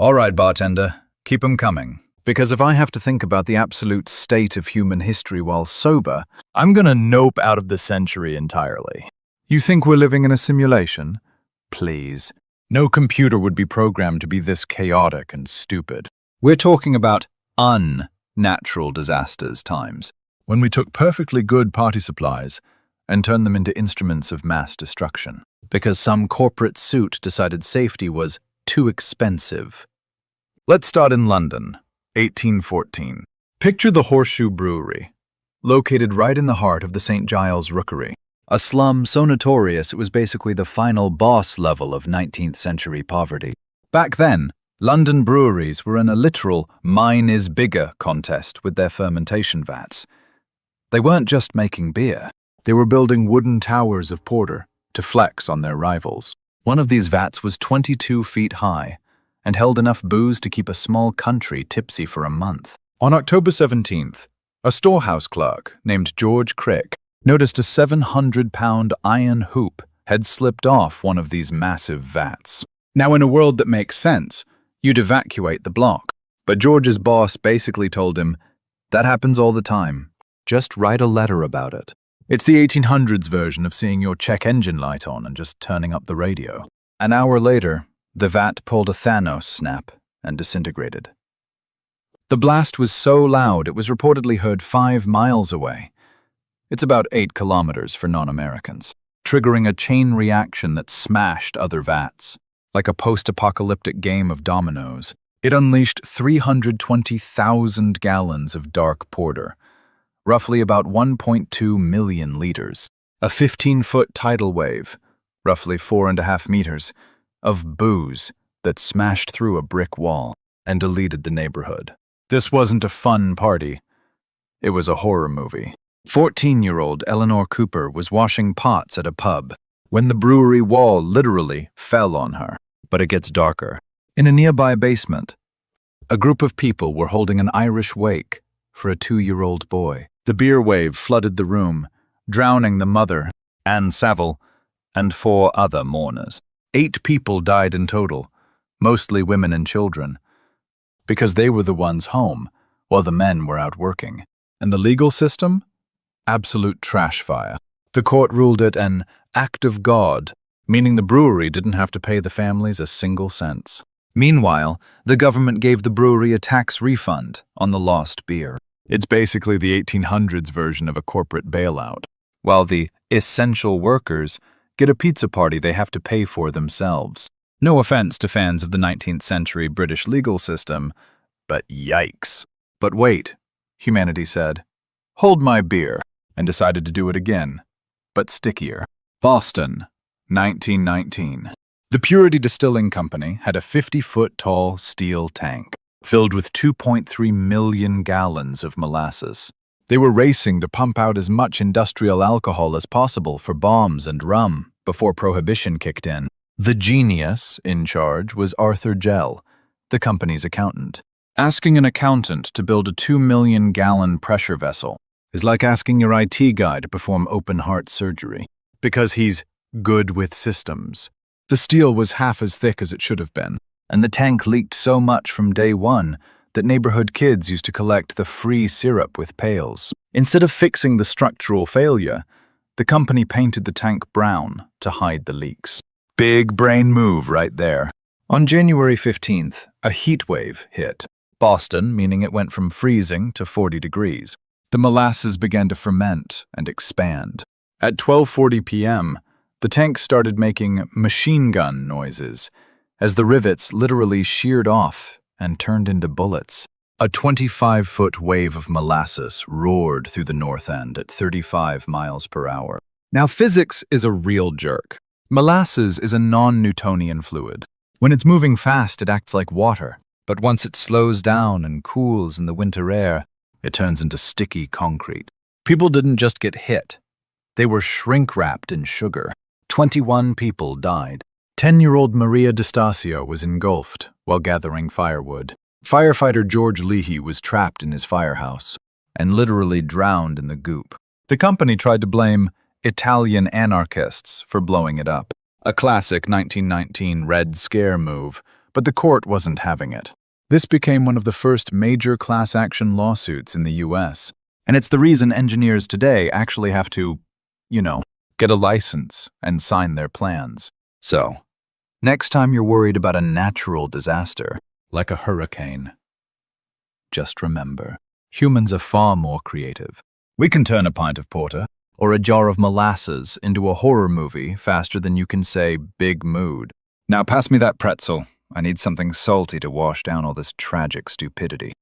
All right, bartender, keep 'em coming. Because if I have to think about the absolute state of human history while sober, I'm gonna nope out of the century entirely. You think we're living in a simulation? Please. No computer would be programmed to be this chaotic and stupid. We're talking about unnatural disasters times, when we took perfectly good party supplies and turned them into instruments of mass destruction, because some corporate suit decided safety was too expensive. Let's start in London, 1814. Picture the Horseshoe Brewery, located right in the heart of the St. Giles Rookery, a slum so notorious it was basically the final boss level of 19th century poverty. Back then, London breweries were in a literal mine is bigger contest with their fermentation vats. They weren't just making beer, they were building wooden towers of porter to flex on their rivals. One of these vats was 22 feet high and held enough booze to keep a small country tipsy for a month. On October 17th, a storehouse clerk named George Crick noticed a 700-pound iron hoop had slipped off one of these massive vats. Now, in a world that makes sense, you'd evacuate the block. But George's boss basically told him, that happens all the time. Just write a letter about it. It's the 1800s version of seeing your check engine light on and just turning up the radio. An hour later, the vat pulled a Thanos snap and disintegrated. The blast was so loud it was reportedly heard 5 miles away. It's about 8 kilometers for non-Americans, triggering a chain reaction that smashed other vats. Like a post-apocalyptic game of dominoes, it unleashed 320,000 gallons of dark porter, roughly about 1.2 million liters, a 15-foot tidal wave, roughly 4.5 meters, of booze that smashed through a brick wall and deleted the neighborhood. This wasn't a fun party. It was a horror movie. 14-year-old Eleanor Cooper was washing pots at a pub when the brewery wall literally fell on her. But it gets darker. In a nearby basement, a group of people were holding an Irish wake for a 2-year-old boy. The beer wave flooded the room, drowning the mother, Anne Saville, and 4 other mourners. 8 people died in total, mostly women and children, because they were the ones home while the men were out working. And the legal system? Absolute trash fire. The court ruled it an act of God, meaning the brewery didn't have to pay the families a single cent. Meanwhile, the government gave the brewery a tax refund on the lost beer. It's basically the 1800s version of a corporate bailout, while the essential workers get a pizza party they have to pay for themselves. No offense to fans of the 19th century British legal system, but yikes. But wait, humanity said, hold my beer, and decided to do it again, but stickier. Boston, 1919. The Purity Distilling Company had a 50-foot-tall steel tank filled with 2.3 million gallons of molasses. They were racing to pump out as much industrial alcohol as possible for bombs and rum before Prohibition kicked in. The genius in charge was Arthur Gell, the company's accountant. Asking an accountant to build a 2-million-gallon pressure vessel is like asking your IT guy to perform open-heart surgery, because he's good with systems. The steel was half as thick as it should have been, and the tank leaked so much from day one that neighborhood kids used to collect the free syrup with pails. Instead of fixing the structural failure, the company painted the tank brown to hide the leaks. Big brain move right there. On January 15th, a heat wave hit Boston, meaning it went from freezing to 40 degrees. The molasses began to ferment and expand. At 12:40 p.m., the tank started making machine gun noises as the rivets literally sheared off and turned into bullets. A 25-foot wave of molasses roared through the north end at 35 miles per hour. Now, physics is a real jerk. Molasses is a non-Newtonian fluid. When it's moving fast, it acts like water. But once it slows down and cools in the winter air, it turns into sticky concrete. People didn't just get hit. They were shrink-wrapped in sugar. 21 people died. 10-year-old Maria DeStasio was engulfed while gathering firewood. Firefighter George Leahy was trapped in his firehouse and literally drowned in the goop. The company tried to blame Italian anarchists for blowing it up, a classic 1919 Red Scare move, but the court wasn't having it. This became one of the first major class action lawsuits in the US. And it's the reason engineers today actually have to, get a license and sign their plans. So, next time you're worried about a natural disaster, like a hurricane, just remember, humans are far more creative. We can turn a pint of porter or a jar of molasses into a horror movie faster than you can say big mood. Now pass me that pretzel. I need something salty to wash down all this tragic stupidity.